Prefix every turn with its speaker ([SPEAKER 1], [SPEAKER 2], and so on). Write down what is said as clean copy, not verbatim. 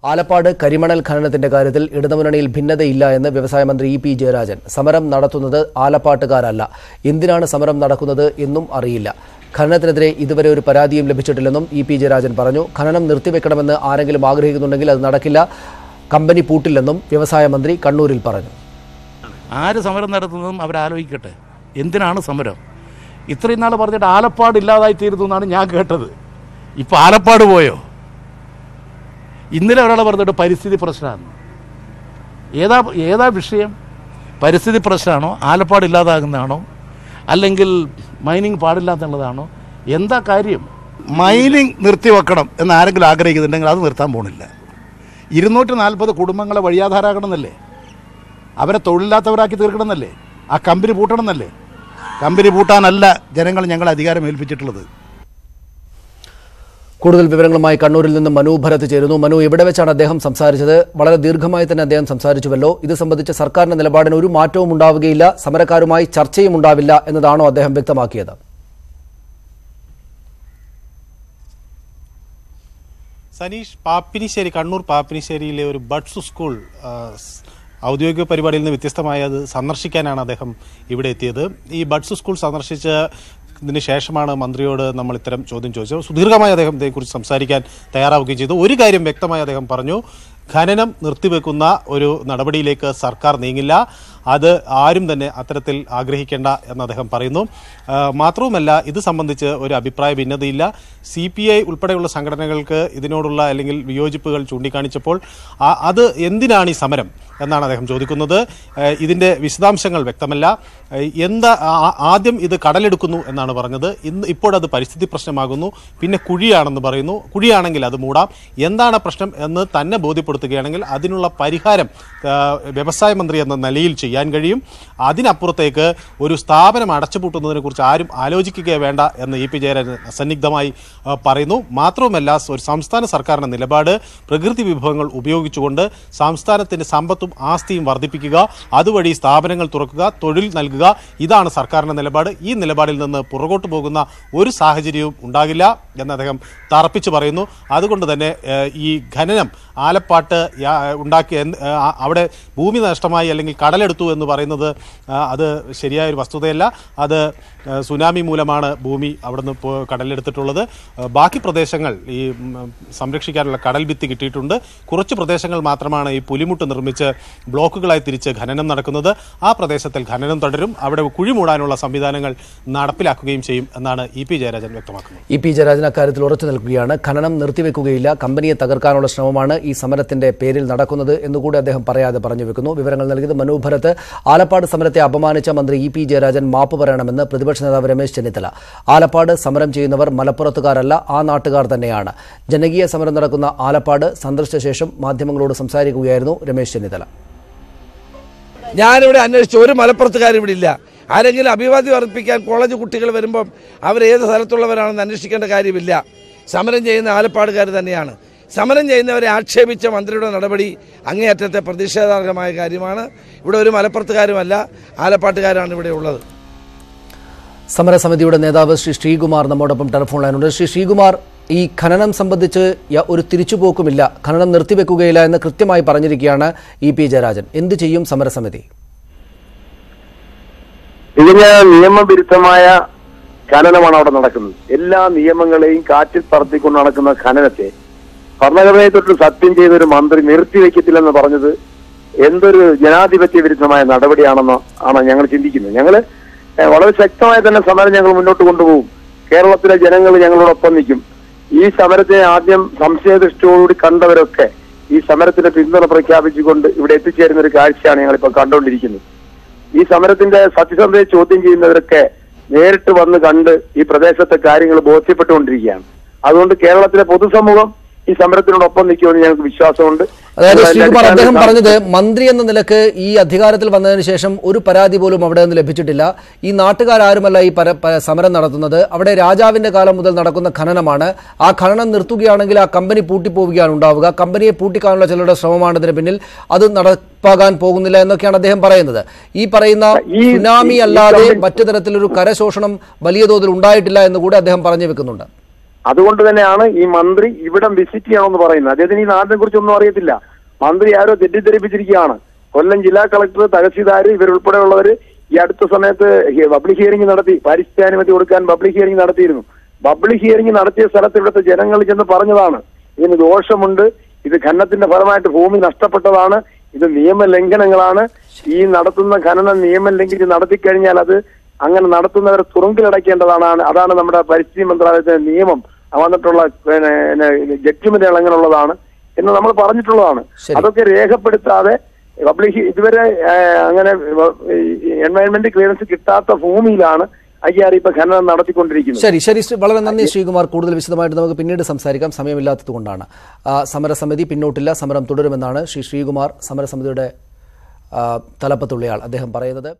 [SPEAKER 1] ആലപ്പാട് കരിമണൽ ഖനനത്തിന്റെ കാര്യത്തിൽ ഇടതുമുന്നണിയിൽ ഭിന്നതയില്ല എന്ന് വ്യവസായ മന്ത്രി ഇ.പി. ജയരാജൻ. സമരം നടത്തുന്നത് ആലപ്പാട്ടുകാരല്ല. എന്തിനാണ് സമരം നടക്കുന്നത് എന്നും അറിയില്ല. ഖനനത്തിനെതിരെ ഇതുവരെ ഒരു പരാതിയും ലഭിച്ചിട്ടില്ലെന്നും ഇ.പി. ജയരാജൻ പറഞ്ഞു. ഖനനം നിർത്തിവെക്കണമെന്ന് ആരെങ്കിലും ആഗ്രഹിക്കുന്നുണ്ടെങ്കിൽ അത് നടക്കില്ല, കമ്പനി പൂട്ടില്ലെന്നും വ്യവസായ മന്ത്രി കണ്ണൂരിൽ പറഞ്ഞു.
[SPEAKER 2] ആര് സമരം നടത്തുന്നതും അവരാലോചിക്കട്ടെ. എന്തിനാണ് സമരം? ഇത്രയും നാൾ പറഞ്ഞിട്ട് ആലപ്പാട് ഇല്ലാതായി തീരുന്നു എന്നാണ് ഞാൻ കേട്ടത്. ഇപ്പോൾ ആലപ്പാട് പോയോ? ഇന്നലെ ഒരാൾ പറഞ്ഞിട്ട് പരിസ്ഥിതി പ്രശ്നമാണ്. ഏതാ വിഷയം? പരിസ്ഥിതി പ്രശ്നമാണോ, ആലപ്പാട് ഇല്ലാതാകുന്നതാണോ, അല്ലെങ്കിൽ മൈനിങ് പാടില്ല എന്നുള്ളതാണോ? എന്താ കാര്യം?
[SPEAKER 3] മൈനിങ് നിർത്തിവെക്കണം എന്ന് ആരെങ്കിലും ആഗ്രഹിക്കുന്നുണ്ടെങ്കിൽ അത് നിർത്താൻ പോണില്ല. 240 കുടുംബങ്ങളെ വഴിയാധാരാക്കണമെന്നല്ലേ, അവരെ തൊഴിലില്ലാത്തവരാക്കി തീർക്കണമെന്നല്ലേ, ആ കമ്പനി പൂട്ടണമെന്നല്ലേ. കമ്പനി പൂട്ടാനല്ല ജനങ്ങൾ ഞങ്ങളെ അധികാരം ഏൽപ്പിച്ചിട്ടുള്ളത്.
[SPEAKER 1] കൂടുതൽ വിവരങ്ങളുമായി കണ്ണൂരിൽ നിന്ന് മനു ഭരത് ചേരുന്നു. മനു, എവിടെ വെച്ചാണ് അദ്ദേഹം സംസാരിച്ചത്? വളരെ ദീർഘമായി തന്നെ അദ്ദേഹം സംസാരിച്ചുവല്ലോ. ഇത് സംബന്ധിച്ച സർക്കാരിന്റെ നിലപാടിന് ഒരു മാറ്റവും ഉണ്ടാവുകയില്ല, സമരക്കാരുമായി ചർച്ചയും ഉണ്ടാവില്ല എന്നതാണോ അദ്ദേഹം വ്യക്തമാക്കിയത്?
[SPEAKER 4] സനീഷ്, പാപ്പിനിശ്ശേരി, കണ്ണൂർ പാപ്പിനിശ്ശേരിയിലെ ഒരു ബഡ്സ് സ്കൂൾ ഔദ്യോഗിക പരിപാടിയിൽ നിന്ന് വ്യത്യസ്തമായി അത് സന്ദർശിക്കാനാണ് അദ്ദേഹം ഇവിടെ എത്തിയത്. ഈ ബഡ്സ് സ്കൂൾ സന്ദർശിച്ചതിന് ശേഷമാണ് മന്ത്രിയോട് നമ്മൾ ഇത്തരം ചോദ്യം ചോദിച്ചത്. സുദീർഘമായി അദ്ദേഹം ഇതേക്കുറിച്ച് സംസാരിക്കാൻ തയ്യാറാവുകയും ചെയ്തു. ഒരു കാര്യം വ്യക്തമായി അദ്ദേഹം പറഞ്ഞു, ഖനനം നിർത്തിവെക്കുന്ന ഒരു നടപടിയിലേക്ക് സർക്കാർ നീങ്ങില്ല, അത് ആരും തന്നെ അത്തരത്തിൽ ആഗ്രഹിക്കേണ്ട എന്ന് അദ്ദേഹം പറയുന്നു. മാത്രവുമല്ല, ഇത് സംബന്ധിച്ച് ഒരു അഭിപ്രായ ഭിന്നതയില്ല. CPI ഉൾപ്പെടെയുള്ള സംഘടനകൾക്ക് ഇതിനോടുള്ള അല്ലെങ്കിൽ വിയോജിപ്പുകൾ ചൂണ്ടിക്കാണിച്ചപ്പോൾ അത് എന്തിനാണ് ഈ സമരം എന്നാണ് അദ്ദേഹം ചോദിക്കുന്നത്. ഇതിൻ്റെ വിശദാംശങ്ങൾ വ്യക്തമല്ല. ആദ്യം ഇത് കടലെടുക്കുന്നു എന്നാണ് പറഞ്ഞത്, ഇപ്പോഴത് പരിസ്ഥിതി പ്രശ്നമാകുന്നു, പിന്നെ കുഴിയാണെന്ന് പറയുന്നു. കുഴിയാണെങ്കിൽ അത് മൂടാം, എന്താണ് പ്രശ്നം എന്ന് തന്നെ ബോധ്യപ്പെടുത്തുകയാണെങ്കിൽ അതിനുള്ള പരിഹാരം വ്യവസായ മന്ത്രി എന്ന നിലയിൽ ചെയ്യാൻ കഴിയും. അതിനപ്പുറത്തേക്ക് ഒരു സ്ഥാപനം അടച്ചുപൂട്ടുന്നതിനെ കുറിച്ച് ആരും ആലോചിക്കുക വേണ്ട എന്ന് ഇ.പി. ജയരാജൻ അസന്നിഗ്ധമായി പറയുന്നു. മാത്രവുമല്ല, ഒരു സംസ്ഥാന സർക്കാരിന്റെ നിലപാട് പ്രകൃതി വിഭവങ്ങൾ ഉപയോഗിച്ചുകൊണ്ട് സംസ്ഥാനത്തിന്റെ സമ്പത്തും ആസ്തിയും വർദ്ധിപ്പിക്കുക, അതുവഴി സ്ഥാപനങ്ങൾ തുറക്കുക, തൊഴിൽ നൽകുക, ഇതാണ് സർക്കാരിന്റെ നിലപാട്. ഈ നിലപാടിൽ നിന്ന് പുറകോട്ട് പോകുന്ന ഒരു സാഹചര്യവും ഉണ്ടാകില്ല എന്ന് അദ്ദേഹം തറപ്പിച്ച് പറയുന്നു. അതുകൊണ്ട് തന്നെ ഈ ഖനനം ആലപ്പാട്ട് ഉണ്ടാക്കിയ അവിടെ ഭൂമി നഷ്ടമായി അല്ലെങ്കിൽ കടലെടുത്തു എന്ന് പറയുന്നത് അത് ശരിയായൊരു വസ്തുതയല്ല. അത് സുനാമി മൂലമാണ് ഭൂമി അവിടുന്ന് കടലെടുത്തിട്ടുള്ളത്. ബാക്കി പ്രദേശങ്ങൾ ഈ സംരക്ഷിക്കാനുള്ള കടൽ ഭിത്തി കിട്ടിയിട്ടുണ്ട്. കുറച്ച് പ്രദേശങ്ങൾ മാത്രമാണ് ഈ പുലിമുട്ട് നിർമ്മിച്ച് ബ്ലോക്കുകളായി തിരിച്ച് ഖനനം നടക്കുന്നത്. ആ പ്രദേശത്തിൽ ഖനനം തുടരും, അവിടെ കുഴി മൂടാനുള്ള സംവിധാനങ്ങൾ നടപ്പിലാക്കുകയും ചെയ്യും എന്നാണ് ഇ.പി. ജയരാജൻ വ്യക്തമാക്കുന്നത്.
[SPEAKER 1] ഇ.പി. ജയരാജൻ അക്കാര്യത്തിൽ ഉറച്ചു നിൽക്കുകയാണ്. ഖനനം നിർത്തിവെക്കുകയില്ല, കമ്പനിയെ തകർക്കാനുള്ള ശ്രമമാണ് ഈ സമരത്തിന്റെ പേരിൽ നടക്കുന്നത് എന്നുകൂടി അദ്ദേഹം പറയാതെ പറഞ്ഞു വെക്കുന്നു. വിവരങ്ങൾ നൽകിയത് മനു ഭരത്. ആലപ്പാട് സമരത്തെ അപമാനിച്ച മന്ത്രി ഇ.പി. ജയരാജൻ മാപ്പ് പറയണമെന്ന് പ്രതിപക്ഷ നേതാവ് രമേശ് ചെന്നിത്തല. ആലപ്പാട് സമരം ചെയ്യുന്നവർ മലപ്പുറത്തുകാരല്ല, ആ നാട്ടുകാർ തന്നെയാണ്. ജനകീയ സമരം നടക്കുന്ന ആലപ്പാട് സന്ദർശിച്ച ശേഷം മാധ്യമങ്ങളോട് സംസാരിക്കുകയായിരുന്നു രമേശ് ചെന്നിത്തല.
[SPEAKER 5] ഞാനിവിടെ അന്വേഷിച്ചു, ഒരു മലപ്പുറത്തുകാർ ഇവിടെ ഇല്ല. ആരെങ്കിലും അഭിവാദ്യം അർപ്പിക്കാൻ കോളേജ് കുട്ടികൾ വരുമ്പം അവർ ഏത് സ്ഥലത്തുള്ളവരാണെന്ന് അന്വേഷിക്കേണ്ട കാര്യമില്ല. സമരം ചെയ്യുന്ന ആലപ്പാടുകാർ തന്നെയാണ്. സമരം ചെയ്യുന്നവരെ ആക്ഷേപിച്ച മന്ത്രിയുടെ നടപടി അങ്ങേയറ്റത്തെ പ്രതിഷേധാർഹമായ കാര്യമാണ്. ഇവിടെ ഒരു മലപ്പുറത്തുകാരുമല്ല, ആലപ്പാട്ടുകാരാണ് ഇവിടെ ഉള്ളത്.
[SPEAKER 1] സമരസമിതിയുടെ നേതാവ് ശ്രീ ശ്രീകുമാർ നമ്മോടൊപ്പം ടെലിഫോൺ ലൈനുണ്ട്. ശ്രീ ശ്രീകുമാർ, ഈ ഖനനം സംബന്ധിച്ച് ഒരു തിരിച്ചുപോക്കുമില്ല, ഖനനം നിർത്തിവെക്കുകയില്ല എന്ന് കൃത്യമായി പറഞ്ഞിരിക്കുകയാണ് ഇ.പി. ജയരാജൻ. എന്ത് ചെയ്യും സമരസമിതി?
[SPEAKER 6] ഇതിന് നിയമവിരുദ്ധമായ ഖനനമാണ് അവിടെ നടക്കുന്നത്. എല്ലാ നിയമങ്ങളെയും കാറ്റിൽ പറത്തിക്കൊണ്ട് നടക്കുന്ന ഖനനത്തെ ഭരണഘടനയെ തൊട്ട് സത്യം ചെയ്ത ഒരു മന്ത്രി നിർത്തിവെക്കത്തില്ലെന്ന് പറഞ്ഞത് എന്തൊരു ജനാധിപത്യ വിരുദ്ധമായ നടപടിയാണെന്ന് ആണ് ഞങ്ങൾ ചിന്തിക്കുന്നത്. ഞങ്ങൾ വളരെ ശക്തമായി തന്നെ സമരം ഞങ്ങൾ മുന്നോട്ട് കൊണ്ടുപോകും. കേരളത്തിലെ ജനങ്ങൾ ഞങ്ങളോടൊപ്പം നിൽക്കും. ഈ സമരത്തെ ആദ്യം സംശയദൃഷ്ടിയോടുകൂടി കണ്ടവരൊക്കെ ഈ സമരത്തിന്റെ പിന്തുണ പ്രഖ്യാപിച്ചുകൊണ്ട് ഇവിടെ എത്തിച്ചേരുന്ന ഒരു കാഴ്ചയാണ് ഞങ്ങളിപ്പോൾ കണ്ടുകൊണ്ടിരിക്കുന്നത്. ഈ സമരത്തിന്റെ സത്യസന്ധതയെ ചോദ്യം ചെയ്യുന്നവരൊക്കെ നേരിട്ട് വന്ന് കണ്ട് ഈ പ്രദേശത്തെ കാര്യങ്ങൾ ബോധ്യപ്പെട്ടുകൊണ്ടിരിക്കുകയാണ്. അതുകൊണ്ട് കേരളത്തിലെ പൊതുസമൂഹം ഈ സമരത്തിനോടൊപ്പം നിൽക്കുമെന്ന് ഞങ്ങൾക്ക് വിശ്വാസമുണ്ട്.
[SPEAKER 1] അതായത് ശ്രീകുമാർ, അദ്ദേഹം പറഞ്ഞത് മന്ത്രി എന്ന നിലക്ക് ഈ അധികാരത്തിൽ വന്നതിന് ശേഷം ഒരു പരാതി പോലും അവിടെ നിന്ന് ലഭിച്ചിട്ടില്ല. ഈ നാട്ടുകാരുമല്ല ഈ സമരം നടത്തുന്നത്. അവിടെ രാജാവിന്റെ കാലം മുതൽ നടക്കുന്ന ഖനനമാണ്. ആ ഖനനം നിർത്തുകയാണെങ്കിൽ ആ കമ്പനി പൂട്ടിപ്പോവുകയാണ് ഉണ്ടാവുക. കമ്പനിയെ പൂട്ടിക്കാനുള്ള ചിലരുടെ ശ്രമമാണ് ഇതിന് പിന്നിൽ. അത് നടപ്പാകാൻ പോകുന്നില്ല എന്നൊക്കെയാണ് അദ്ദേഹം പറയുന്നത്. ഈ പറയുന്ന സുനാമി അല്ലാതെ മറ്റു തരത്തിലൊരു കരശോഷണം വലിയ തോതിൽ ഉണ്ടായിട്ടില്ല എന്നുകൂടി അദ്ദേഹം പറഞ്ഞു വെക്കുന്നുണ്ട്.
[SPEAKER 6] അതുകൊണ്ട് തന്നെയാണ് ഈ മന്ത്രി ഇവിടം വിസിറ്റ് ചെയ്യണമെന്ന് പറയുന്നത്. അദ്ദേഹത്തിന് ഈ നാടിനെ കുറിച്ചൊന്നും അറിയത്തില്ല. മന്ത്രി ആരോ തെറ്റിദ്ധരിപ്പിച്ചിരിക്കുകയാണ്. കൊല്ലം ജില്ലാ കളക്ടർ, തഹസീൽദാർ ഇവരുൾപ്പെടെയുള്ളവർ ഈ അടുത്ത സമയത്ത് പബ്ലിക് ഹിയറിംഗ് നടത്തി. പാരിസ്ഥിതിക കൊടുക്കാൻ പബ്ലിക് ഹിയറിംഗ് നടത്തിയിരുന്നു. പബ്ലിക് ഹിയറിംഗ് നടത്തിയ സ്ഥലത്ത് ഇവിടുത്തെ ജനങ്ങൾ ചെന്ന് പറഞ്ഞതാണ് ഇതിന് ദോഷമുണ്ട്, ഇത് ഖനനത്തിന്റെ ഫലമായിട്ട് ഭൂമി നഷ്ടപ്പെട്ടതാണ്, ഇത് നിയമലംഘനങ്ങളാണ്, ഈ നടത്തുന്ന ഖനനം നിയമം ലംഘിച്ച് നടത്തിക്കഴിഞ്ഞാൽ അത് അങ്ങനെ നടത്തുന്നവരെ തുറുങ്കിലടയ്ക്കേണ്ടതാണ്. അതാണ് നമ്മുടെ പരിസ്ഥിതി മന്ത്രാലയത്തിന്റെ നിയമം വന്നിട്ടുള്ള ജഡ്ജ്മെന്റുകൾ അങ്ങനെയുള്ളതാണ് എന്ന് നമ്മൾ പറഞ്ഞിട്ടുള്ളതാണ്. അതൊക്കെ രേഖപ്പെടുത്താതെ പബ്ലിക് ഇതുവരെ അങ്ങനെ എൻവയൺമെന്റ് ക്ലിയറൻസ് കിട്ടാത്ത ഭൂമിയിലാണ് IR ഇപ്പൊ ഖനനം നടത്തിക്കൊണ്ടിരിക്കുന്നത്.
[SPEAKER 1] ശരി, വളരെ നന്ദി ശ്രീകുമാർ. കൂടുതൽ വിശദമായിട്ട് നമുക്ക് പിന്നീട് സംസാരിക്കാം, സമയമില്ലാത്തതുകൊണ്ടാണ്. സമരസമിതി പിന്നോട്ടില്ല, സമരം തുടരുമെന്നാണ് ശ്രീകുമാർ, സമരസമിതിയുടെ തലപ്പത്തുള്ളയാൾ, അദ്ദേഹം പറയുന്നത്.